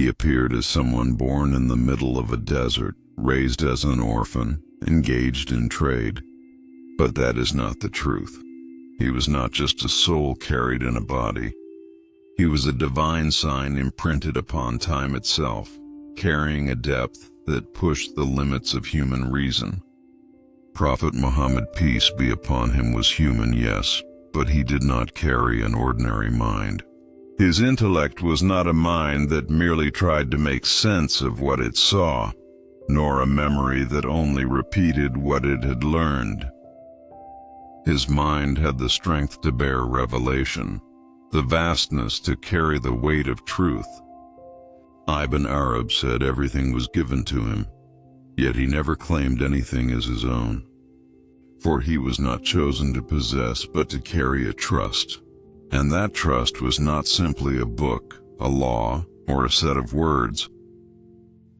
He appeared as someone born in the middle of a desert, raised as an orphan, engaged in trade. But that is not the truth. He was not just a soul carried in a body. He was a divine sign imprinted upon time itself, carrying a depth that pushed the limits of human reason. Prophet Muhammad, peace be upon him, was human, yes, but he did not carry an ordinary mind. His intellect was not a mind that merely tried to make sense of what it saw, nor a memory that only repeated what it had learned. His mind had the strength to bear revelation, the vastness to carry the weight of truth. Ibn Arabi said everything was given to him, yet he never claimed anything as his own. For he was not chosen to possess, but to carry a trust. And that trust was not simply a book, a law, or a set of words.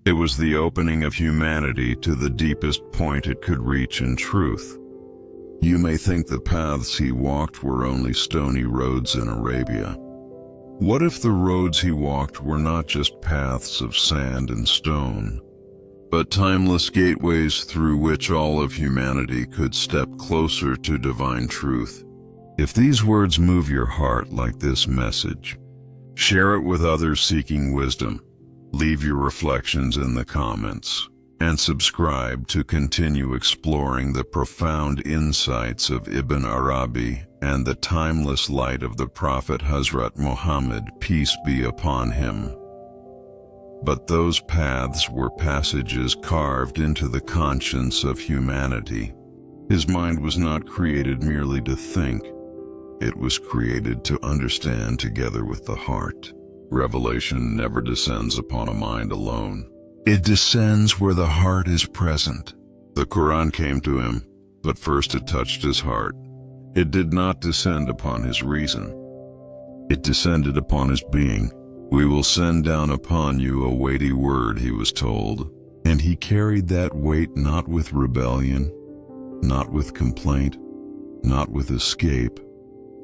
It was the opening of humanity to the deepest point it could reach in truth. You may think the paths he walked were only stony roads in Arabia. What if the roads he walked were not just paths of sand and stone, but timeless gateways through which all of humanity could step closer to divine truth? If these words move your heart like this message, share it with others seeking wisdom. Leave your reflections in the comments, and subscribe to continue exploring the profound insights of Ibn Arabi and the timeless light of the Prophet Hazrat Muhammad, peace be upon him. But those paths were passages carved into the conscience of humanity. His mind was not created merely to think. It was created to understand together with the heart. Revelation never descends upon a mind alone. It descends where the heart is present. The Quran came to him, but first it touched his heart. It did not descend upon his reason. It descended upon his being. We will send down upon you a weighty word, he was told. And he carried that weight not with rebellion, not with complaint, not with escape,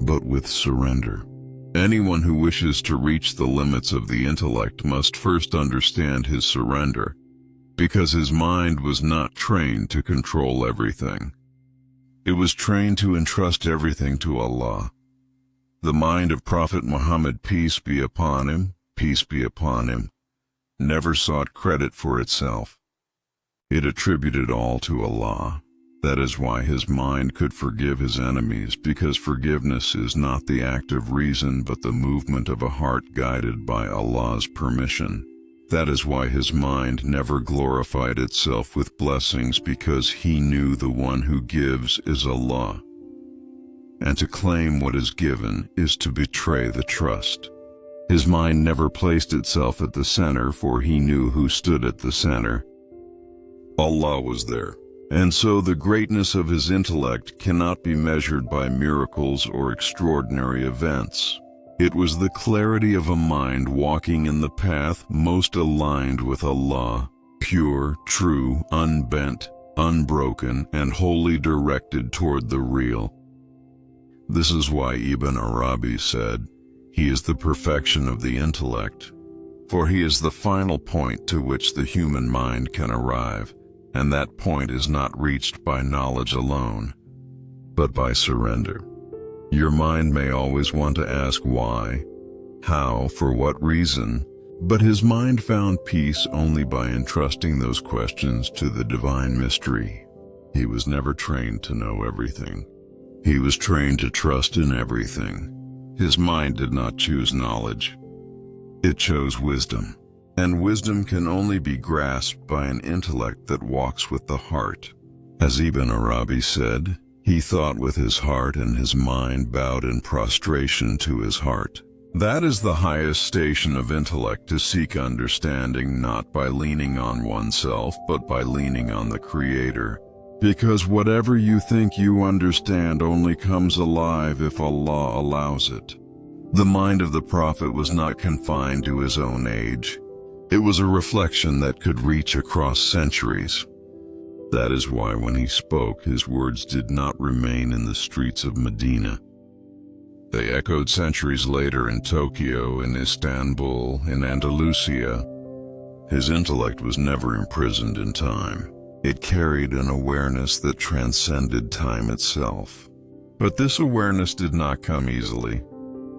but with surrender. Anyone who wishes to reach the limits of the intellect must first understand his surrender, because his mind was not trained to control everything. It was trained to entrust everything to Allah. The mind of Prophet Muhammad, peace be upon him, never sought credit for itself. It attributed all to Allah. That is why his mind could forgive his enemies, because forgiveness is not the act of reason but the movement of a heart guided by Allah's permission. That is why his mind never glorified itself with blessings, because he knew the one who gives is Allah. And to claim what is given is to betray the trust. His mind never placed itself at the center, for he knew who stood at the center. Allah was there. And so the greatness of his intellect cannot be measured by miracles or extraordinary events. It was the clarity of a mind walking in the path most aligned with Allah, pure, true, unbent, unbroken, and wholly directed toward the real. This is why Ibn Arabi said, "He is the perfection of the intellect," for he is the final point to which the human mind can arrive. And that point is not reached by knowledge alone, but by surrender. Your mind may always want to ask why, how, for what reason, but his mind found peace only by entrusting those questions to the divine mystery. He was never trained to know everything. He was trained to trust in everything. His mind did not choose knowledge. It chose wisdom. And wisdom can only be grasped by an intellect that walks with the heart. As Ibn Arabi said, he thought with his heart and his mind bowed in prostration to his heart. That is the highest station of intellect, to seek understanding not by leaning on oneself but by leaning on the Creator. Because whatever you think you understand only comes alive if Allah allows it. The mind of the Prophet was not confined to his own age. It was a reflection that could reach across centuries. That is why when he spoke, his words did not remain in the streets of Medina. They echoed centuries later in Tokyo, in Istanbul, in Andalusia. His intellect was never imprisoned in time. It carried an awareness that transcended time itself. But this awareness did not come easily.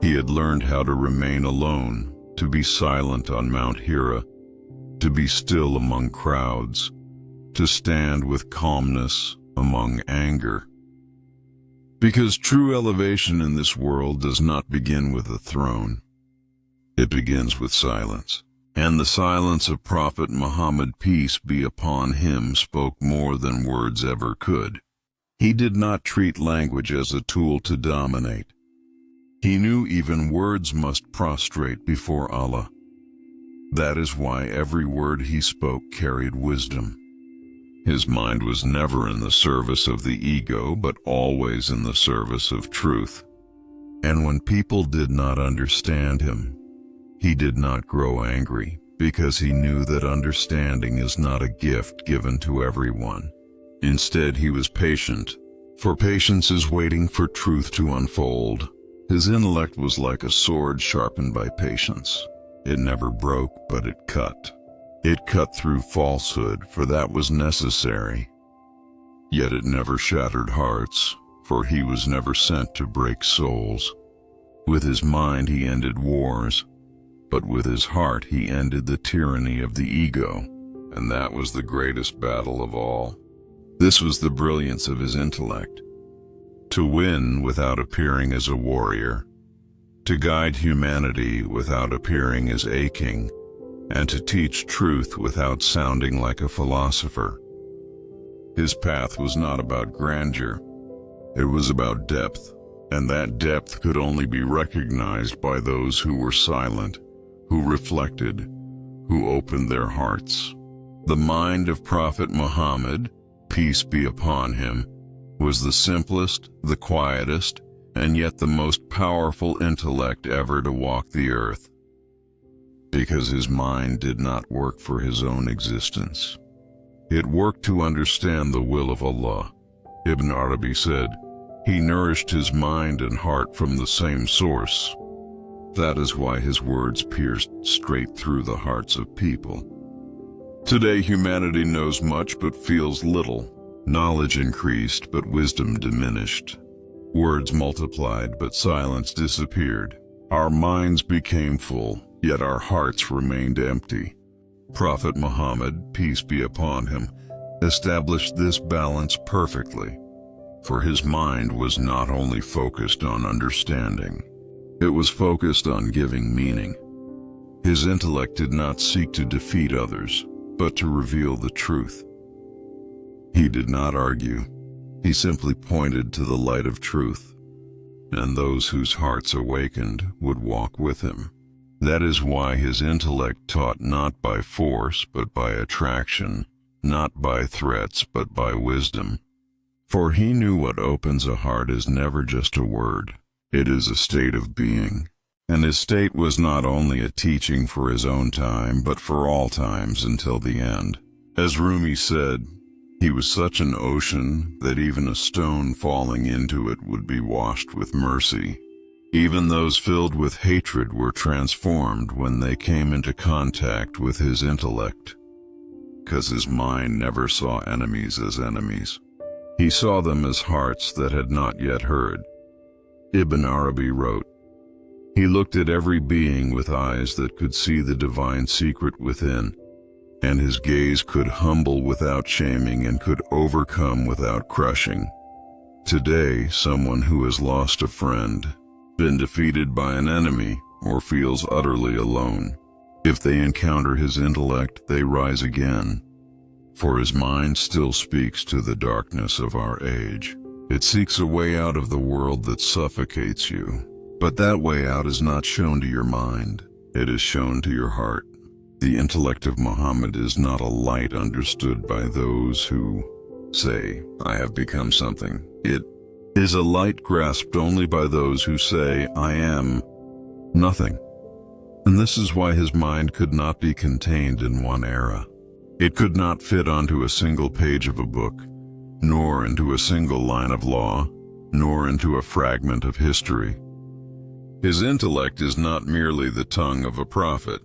He had learned how to remain alone, to be silent on Mount Hira, to be still among crowds, to stand with calmness among anger. Because true elevation in this world does not begin with a throne. It begins with silence. And the silence of Prophet Muhammad, peace be upon him, spoke more than words ever could. He did not treat language as a tool to dominate. He knew even words must prostrate before Allah. That is why every word he spoke carried wisdom. His mind was never in the service of the ego, but always in the service of truth. And when people did not understand him, he did not grow angry, because he knew that understanding is not a gift given to everyone. Instead, he was patient, for patience is waiting for truth to unfold. His intellect was like a sword sharpened by patience. It never broke, but it cut. It cut through falsehood, for that was necessary. Yet it never shattered hearts, for he was never sent to break souls. With his mind he ended wars, but with his heart he ended the tyranny of the ego, and that was the greatest battle of all. This was the brilliance of his intellect. To win without appearing as a warrior, to guide humanity without appearing as a king, and to teach truth without sounding like a philosopher. His path was not about grandeur, it was about depth, and that depth could only be recognized by those who were silent, who reflected, who opened their hearts. The mind of Prophet Muhammad, peace be upon him, was the simplest, the quietest, and yet the most powerful intellect ever to walk the earth. Because his mind did not work for his own existence. It worked to understand the will of Allah. Ibn Arabi said, he nourished his mind and heart from the same source. That is why his words pierced straight through the hearts of people. Today humanity knows much but feels little. Knowledge increased but wisdom diminished. Words multiplied but silence disappeared. Our minds became full, yet our hearts remained empty. Prophet Muhammad, peace be upon him, established this balance perfectly. For his mind was not only focused on understanding, it was focused on giving meaning. His intellect did not seek to defeat others, but to reveal the truth. He did not argue. He simply pointed to the light of truth, and those whose hearts awakened would walk with him. That is why his intellect taught not by force but by attraction, not by threats but by wisdom. For he knew what opens a heart is never just a word, it is a state of being. And his state was not only a teaching for his own time but for all times until the end. As Rumi said, he was such an ocean that even a stone falling into it would be washed with mercy. Even those filled with hatred were transformed when they came into contact with his intellect. 'Cause his mind never saw enemies as enemies. He saw them as hearts that had not yet heard. Ibn Arabi wrote, he looked at every being with eyes that could see the divine secret within, and his gaze could humble without shaming and could overcome without crushing. Today, someone who has lost a friend, been defeated by an enemy, or feels utterly alone, if they encounter his intellect, they rise again. For his mind still speaks to the darkness of our age. It seeks a way out of the world that suffocates you. But that way out is not shown to your mind, it is shown to your heart. The intellect of Muhammad is not a light understood by those who say, I have become something. It is a light grasped only by those who say, I am nothing. And this is why his mind could not be contained in one era. It could not fit onto a single page of a book, nor into a single line of law, nor into a fragment of history. His intellect is not merely the tongue of a prophet.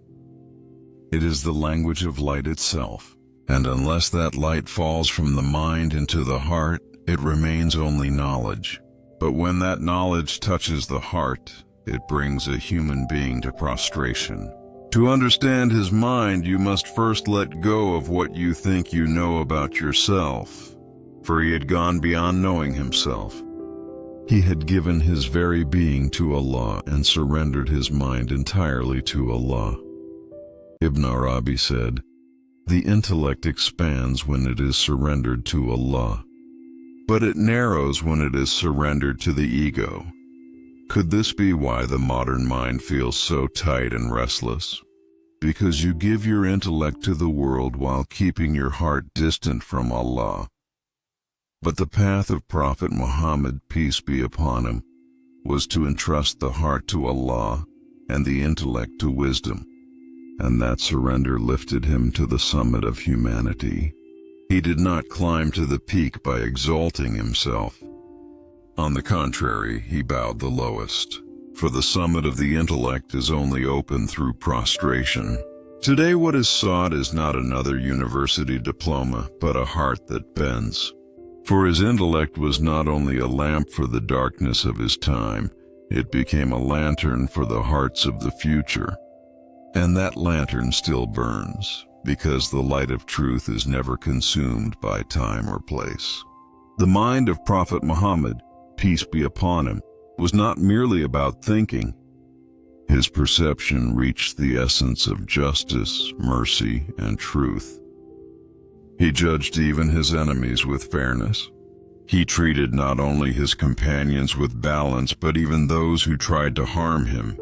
It is the language of light itself, and unless that light falls from the mind into the heart, it remains only knowledge. But when that knowledge touches the heart, it brings a human being to prostration. To understand his mind, you must first let go of what you think you know about yourself, for he had gone beyond knowing himself. He had given his very being to Allah and surrendered his mind entirely to Allah. Ibn Arabi said, "The intellect expands when it is surrendered to Allah, but it narrows when it is surrendered to the ego." Could this be why the modern mind feels so tight and restless? Because you give your intellect to the world while keeping your heart distant from Allah. But the path of Prophet Muhammad, peace be upon him, was to entrust the heart to Allah and the intellect to wisdom, and that surrender lifted him to the summit of humanity. He did not climb to the peak by exalting himself. On the contrary, he bowed the lowest, for the summit of the intellect is only open through prostration. Today what is sought is not another university diploma, but a heart that bends. For his intellect was not only a lamp for the darkness of his time, it became a lantern for the hearts of the future. And that lantern still burns, because the light of truth is never consumed by time or place. The mind of Prophet Muhammad, peace be upon him, was not merely about thinking. His perception reached the essence of justice, mercy, and truth. He judged even his enemies with fairness. He treated not only his companions with balance, but even those who tried to harm him.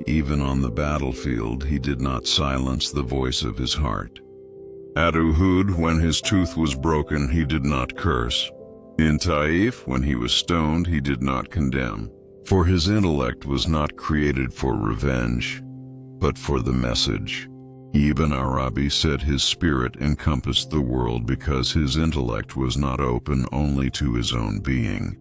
Even on the battlefield, he did not silence the voice of his heart. At Uhud, when his tooth was broken, he did not curse. In Taif, when he was stoned, he did not condemn. For his intellect was not created for revenge, but for the message. Ibn Arabi said his spirit encompassed the world because his intellect was not open only to his own being.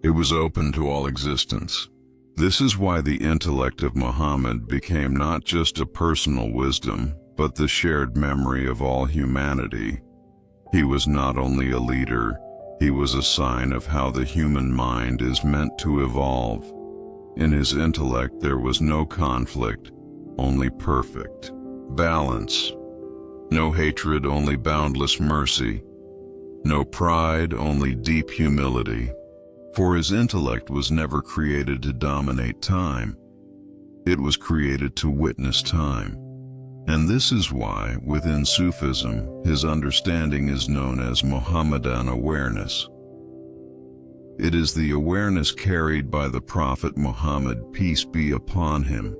It was open to all existence. This is why the intellect of Muhammad became not just a personal wisdom, but the shared memory of all humanity. He was not only a leader, he was a sign of how the human mind is meant to evolve. In his intellect there was no conflict, only perfect balance. No hatred, only boundless mercy. No pride, only deep humility. For his intellect was never created to dominate time. It was created to witness time. And this is why, within Sufism, his understanding is known as Muhammadan awareness. It is the awareness carried by the Prophet Muhammad, peace be upon him,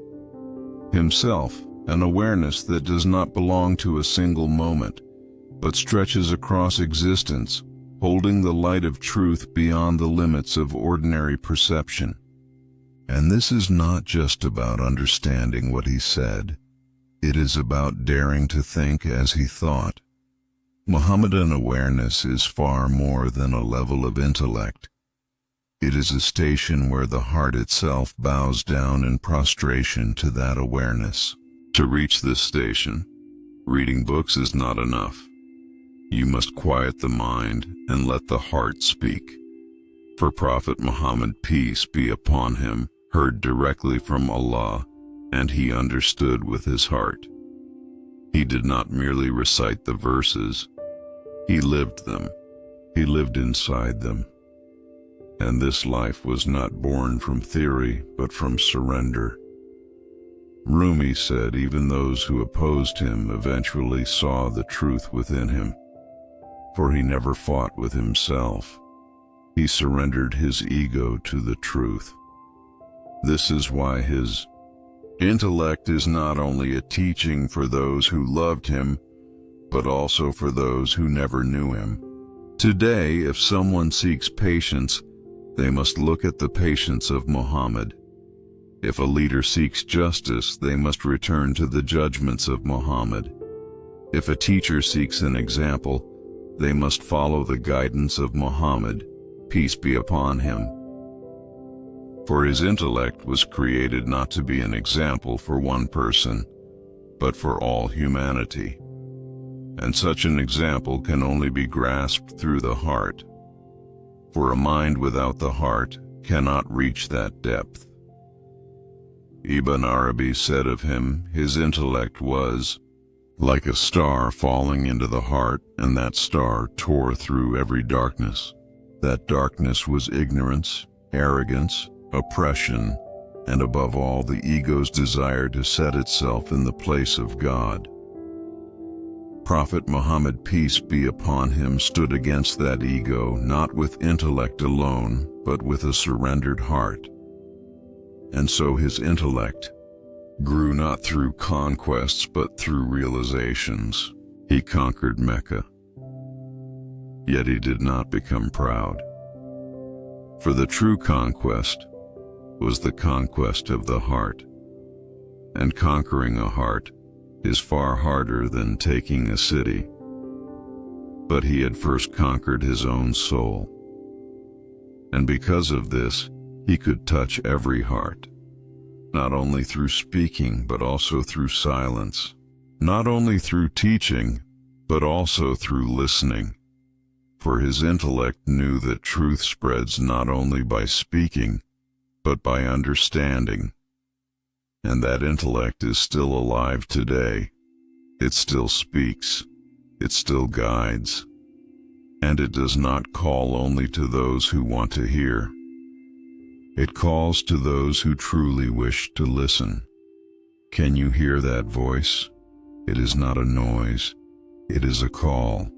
himself, an awareness that does not belong to a single moment, but stretches across existence, holding the light of truth beyond the limits of ordinary perception. And this is not just about understanding what he said. It is about daring to think as he thought. Muhammadan awareness is far more than a level of intellect. It is a station where the heart itself bows down in prostration to that awareness. To reach this station, reading books is not enough. You must quiet the mind and let the heart speak. For Prophet Muhammad, peace be upon him, heard directly from Allah, and he understood with his heart. He did not merely recite the verses, he lived them. He lived inside them. And this life was not born from theory, but from surrender. Rumi said even those who opposed him eventually saw the truth within him, for he never fought with himself. He surrendered his ego to the truth. This is why his intellect is not only a teaching for those who loved him, but also for those who never knew him. Today, if someone seeks patience, they must look at the patience of Muhammad. If a leader seeks justice, they must return to the judgments of Muhammad. If a teacher seeks an example, they must follow the guidance of Muhammad, peace be upon him. For his intellect was created not to be an example for one person, but for all humanity. And such an example can only be grasped through the heart. For a mind without the heart cannot reach that depth. Ibn Arabi said of him, his intellect was like a star falling into the heart, and that star tore through every darkness. That darkness was ignorance, arrogance, oppression, and above all the ego's desire to set itself in the place of God. Prophet Muhammad, peace be upon him, stood against that ego not with intellect alone, but with a surrendered heart. And so his intellect grew not through conquests but through realizations. He conquered Mecca. Yet he did not become proud. For the true conquest was the conquest of the heart. And conquering a heart is far harder than taking a city. But he had first conquered his own soul. And because of this, he could touch every heart, not only through speaking, but also through silence, not only through teaching, but also through listening. For his intellect knew that truth spreads not only by speaking, but by understanding. And that intellect is still alive today. It still speaks, it still guides, and it does not call only to those who want to hear. It calls to those who truly wish to listen. Can you hear that voice? It is not a noise, it is a call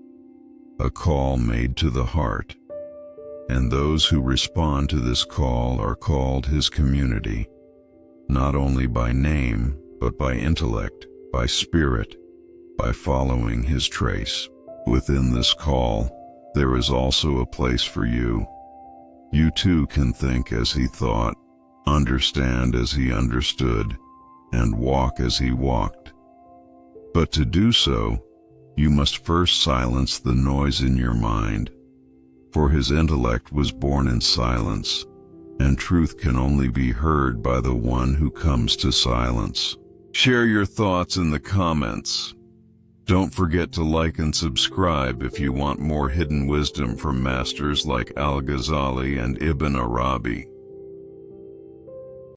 made to the heart. And those who respond to this call are called his community, not only by name, but by intellect, by spirit, by following his trace. Within this call, there is also a place for you. You too can think as he thought, understand as he understood, and walk as he walked. But to do so, you must first silence the noise in your mind, for his intellect was born in silence, and truth can only be heard by the one who comes to silence. Share your thoughts in the comments. Don't forget to like and subscribe if you want more hidden wisdom from masters like Al-Ghazali and Ibn Arabi.